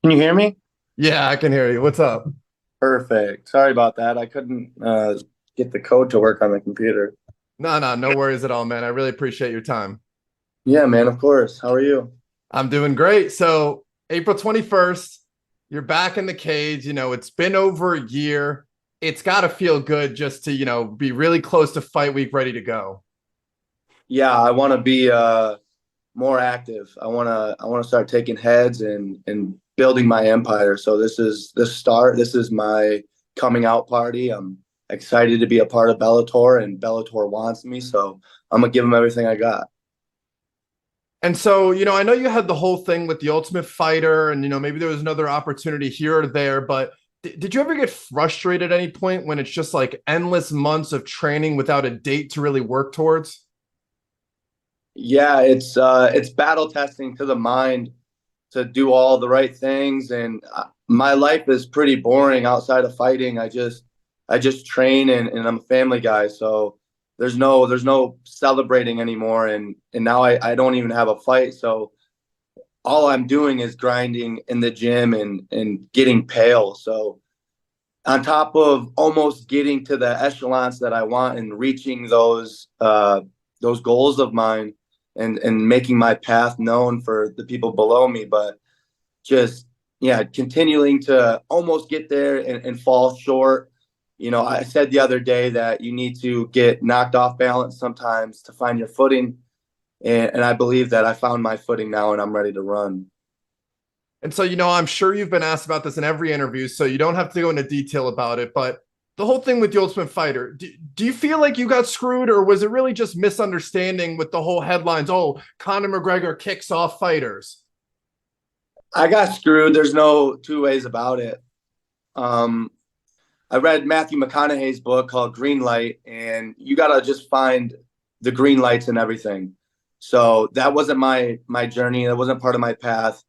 Can you hear me? Yeah, I can hear you. What's up? Perfect. Sorry about that. I couldn't get the code to work on the computer. No worries at all, man. I really appreciate your time. Yeah, man, of course. How are you? I'm doing great. So, April 21st, you're back in the cage. It's been over a year. It's got to feel good just to, be really close to fight week, ready to go. Yeah, I want to be more active. I want to start taking heads and building my empire. So this is the start. This is my coming out party. I'm excited to be a part of Bellator, and Bellator wants me. So I'm gonna give them everything I got. And so, I know you had the whole thing with the Ultimate Fighter, and, maybe there was another opportunity here or there, but did you ever get frustrated at any point when it's just like endless months of training without a date to really work towards? Yeah, it's battle testing to the mind to do all the right things, and my life is pretty boring outside of fighting. I just train, and I'm a family guy, so there's no celebrating anymore, and now I don't even have a fight, so all I'm doing is grinding in the gym and getting pale. So on top of almost getting to the echelons that I want and reaching those goals of mine and making my path known for the people below me, but just yeah, continuing to almost get there and fall short. I said the other day that you need to get knocked off balance sometimes to find your footing, and I believe that I found my footing now, and I'm ready to run. And so, I'm sure you've been asked about this in every interview, so you don't have to go into detail about it. But the whole thing with the Ultimate Fighter, do you feel like you got screwed, or was it really just misunderstanding with the whole headlines? Oh, Conor McGregor kicks off fighters. I got screwed. There's no two ways about it. Um, I read Matthew McConaughey's book called Green Light, and you got to just find the green lights and everything. So that wasn't my journey. That wasn't part of my path.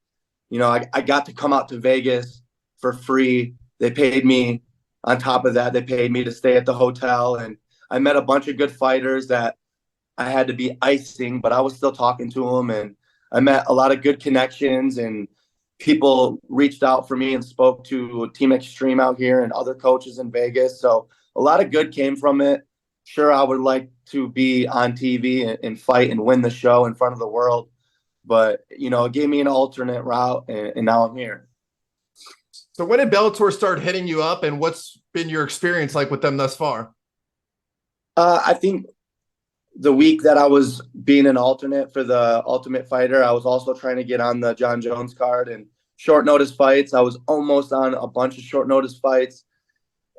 I got to come out to Vegas for free. They paid me. On top of that, they paid me to stay at the hotel, and I met a bunch of good fighters that I had to be icing, but I was still talking to them, and I met a lot of good connections, and people reached out for me and spoke to Team Extreme out here and other coaches in Vegas. So a lot of good came from it. Sure, I would like to be on TV and fight and win the show in front of the world, but it gave me an alternate route, and now I'm here. So when did Bellator start hitting you up, and what's been your experience like with them thus far? I think the week that I was being an alternate for the Ultimate Fighter, I was also trying to get on the John Jones card and short notice fights. I was almost on a bunch of short notice fights.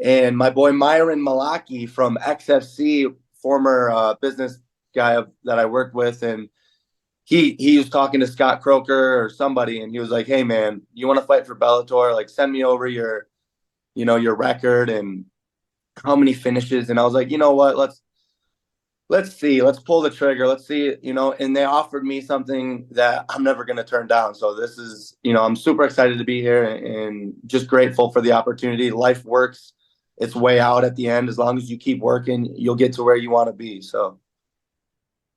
And my boy Myron Malaki from XFC, former business guy that I worked with, and he was talking to Scott Croker or somebody, and he was like, "Hey man, you want to fight for Bellator? Like, send me over your record and how many finishes." And I was like, you know what? Let's see, let's pull the trigger, let's see, and they offered me something that I'm never going to turn down. So this is, I'm super excited to be here and just grateful for the opportunity. Life works its way out at the end. As long as you keep working, you'll get to where you want to be. So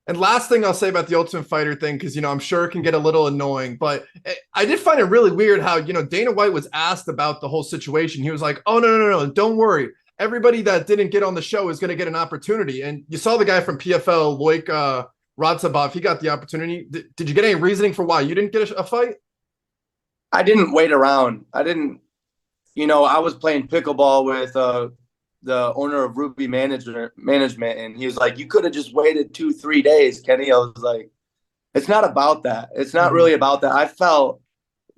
And last thing I'll say about the Ultimate Fighter thing, because I'm sure it can get a little annoying, but I did find it really weird how Dana White was asked about the whole situation. He was like, "Oh no, don't worry. Everybody that didn't get on the show is going to get an opportunity." And you saw the guy from PFL, Loic Radzhabov, he got the opportunity. Did you get any reasoning for why you didn't get a fight? I didn't wait around. I didn't, I was playing pickleball with the owner of Ruby Management, and he was like, "You could have just waited 2-3 days, Kenny." I was like, "It's not about that. It's not Mm-hmm. really about that." I felt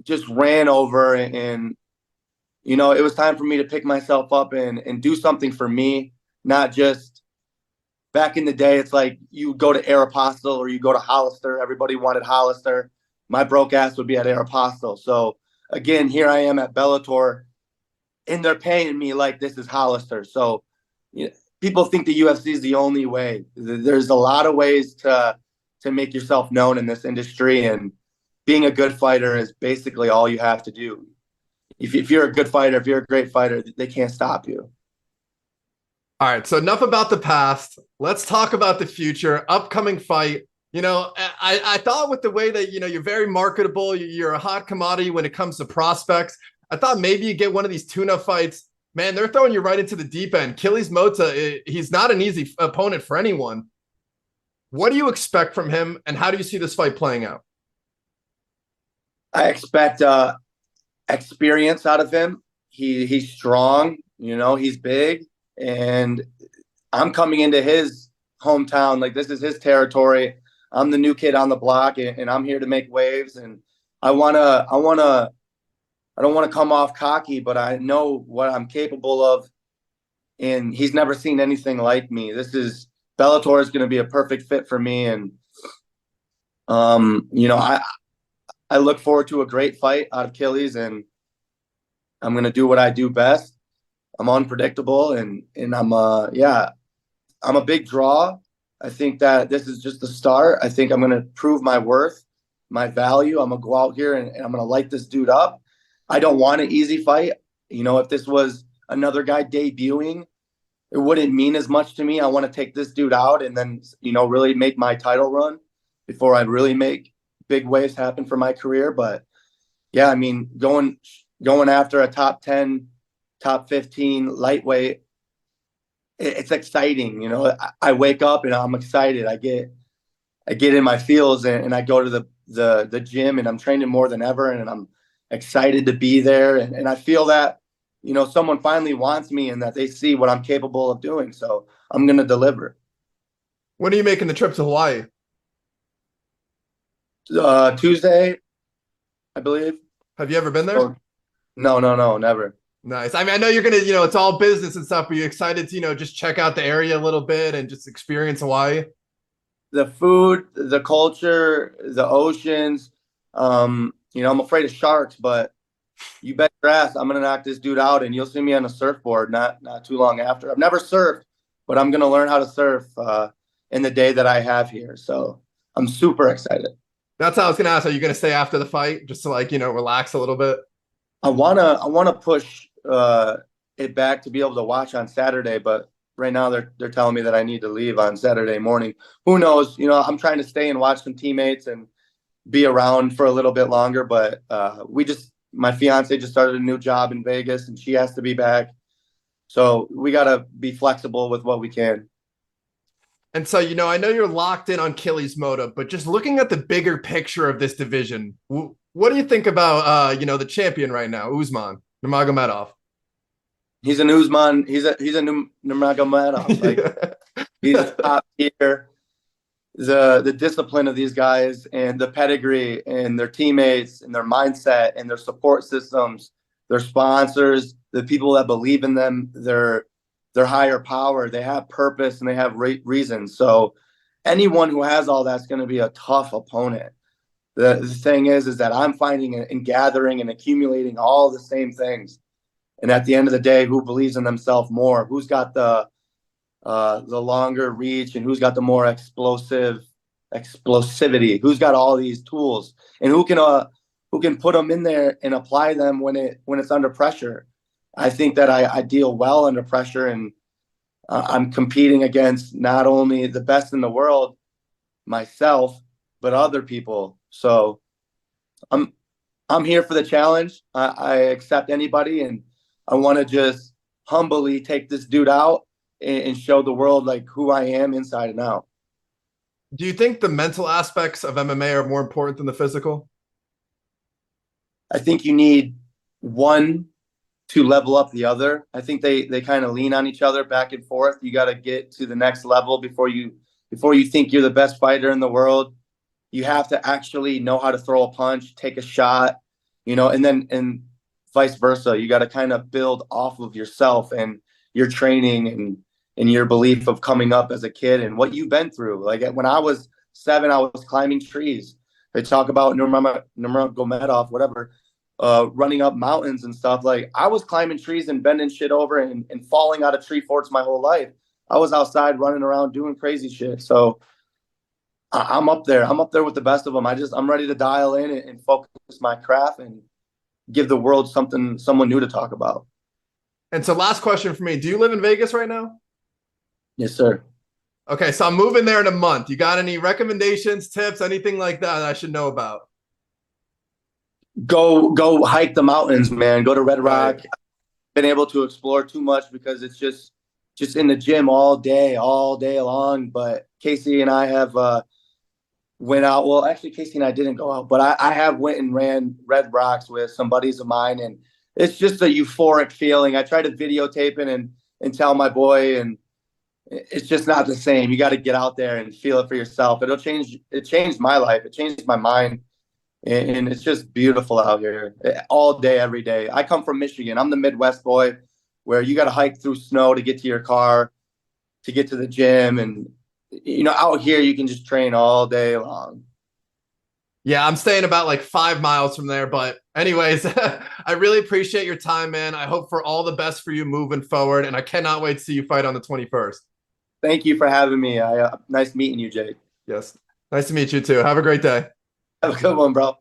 just ran over, and it was time for me to pick myself up and do something for me, not just back in the day. It's like you go to Aeropostale or you go to Hollister. Everybody wanted Hollister. My broke ass would be at Aeropostale. So again, here I am at Bellator, and they're paying me like this is Hollister. So you know, people think the UFC is the only way. There's a lot of ways to make yourself known in this industry, and being a good fighter is basically all you have to do. If you're a good fighter, if you're a great fighter, they can't stop you. All right, so enough about the past. Let's talk about the future. Upcoming fight. I thought with the way that, you're very marketable, you're a hot commodity when it comes to prospects. I thought maybe you get one of these tune-up fights. Man, they're throwing you right into the deep end. Killys Mota, he's not an easy opponent for anyone. What do you expect from him, and how do you see this fight playing out? I expect experience out of him. He's strong, he's big, and I'm coming into his hometown like this is his territory. I'm the new kid on the block, and I'm here to make waves. And I don't want to come off cocky, but I know what I'm capable of. And he's never seen anything like me. Bellator is going to be a perfect fit for me. And, I look forward to a great fight out of Killys, and I'm going to do what I do best. I'm unpredictable, and I'm a big draw. I think that this is just the start. I think I'm going to prove my worth, my value. I'm going to go out here and I'm going to light this dude up. I don't want an easy fight. If this was another guy debuting, it wouldn't mean as much to me. I want to take this dude out and then, really make my title run before I really make big waves happen for my career. But yeah, I mean, going after a top 10, top 15 lightweight, it's exciting. I wake up and I'm excited. I get in my feels, and I go to the gym, and I'm training more than ever, and I'm excited to be there. And I feel that, someone finally wants me and that they see what I'm capable of doing. So I'm going to deliver. When are you making the trip to Hawaii? Tuesday, I believe. Have you ever been there? Oh, no, never. Nice. I mean, I know you're going to, it's all business and stuff. Are you excited to, just check out the area a little bit and just experience Hawaii? The food, the culture, the oceans. I'm afraid of sharks, but you bet your ass I'm going to knock this dude out, and you'll see me on a surfboard not too long after. I've never surfed, but I'm going to learn how to surf in the day that I have here. So I'm super excited. That's how I was going to ask. Are you going to stay after the fight just to relax a little bit? I wanna push it back to be able to watch on Saturday, but right now they're telling me that I need to leave on Saturday morning. Who knows? I'm trying to stay and watch some teammates and be around for a little bit longer. But my fiance just started a new job in Vegas, and she has to be back. So we gotta be flexible with what we can. And so, I know you're locked in on Killys Mota, but just looking at the bigger picture of this division, what do you think about, the champion right now, Usman Nurmagomedov? He's an Usman. He's a new Nurmagomedov. Like, he's top tier. The discipline of these guys and the pedigree and their teammates and their mindset and their support systems, their sponsors, the people that believe in them, their higher power, they have purpose and they have reasons. So anyone who has all that's going to be a tough opponent. The thing is that I'm finding and gathering and accumulating all the same things. And at the end of the day, who believes in themselves more? Who's got the longer reach, and who's got the more explosivity? Who's got all these tools, and who can put them in there and apply them when it's under pressure? I think that I deal well under pressure, and I'm competing against not only the best in the world, myself, but other people. So I'm here for the challenge. I accept anybody, and I want to just humbly take this dude out and show the world like who I am inside and out. Do you think the mental aspects of MMA are more important than the physical? I think you need one to level up the other. I think they kind of lean on each other back and forth. You got to get to the next level before you think you're the best fighter in the world. You have to actually know how to throw a punch, take a shot, and vice versa. You got to kind of build off of yourself and your training and your belief of coming up as a kid and what you've been through. Like when I was 7, I was climbing trees. They talk about Nurmagomedov, whatever, running up mountains and stuff. Like I was climbing trees and bending shit over and falling out of tree forts my whole life. I was outside running around doing crazy shit. So I'm up there. I'm up there with the best of them. I'm ready to dial in and focus my craft and give the world someone new to talk about. And so last question for me. Do you live in Vegas right now? Yes, sir. Okay, so I'm moving there in a month. You got any recommendations, tips, anything like that I should know about? Go hike the mountains, man. Go to Red Right. Rock. Been able to explore too much because it's just in the gym all day long. But Casey and I have went out. Well, actually, Casey and I didn't go out, but I have went and ran Red Rocks with some buddies of mine, and it's just a euphoric feeling. I try to videotape it and tell my boy, and it's just not the same. You got to get out there and feel it for yourself. It'll change. It changed my life. It changed my mind, and it's just beautiful out here all day, every day. I come from Michigan. I'm the Midwest boy, where you got to hike through snow to get to your car, to get to the gym, and out here you can just train all day long. Yeah, I'm staying about like 5 miles from there. But anyways, I really appreciate your time, man. I hope for all the best for you moving forward, and I cannot wait to see you fight on the 21st. Thank you for having me. Nice meeting you, Jake. Yes. Nice to meet you too. Have a great day. Have a good one, bro.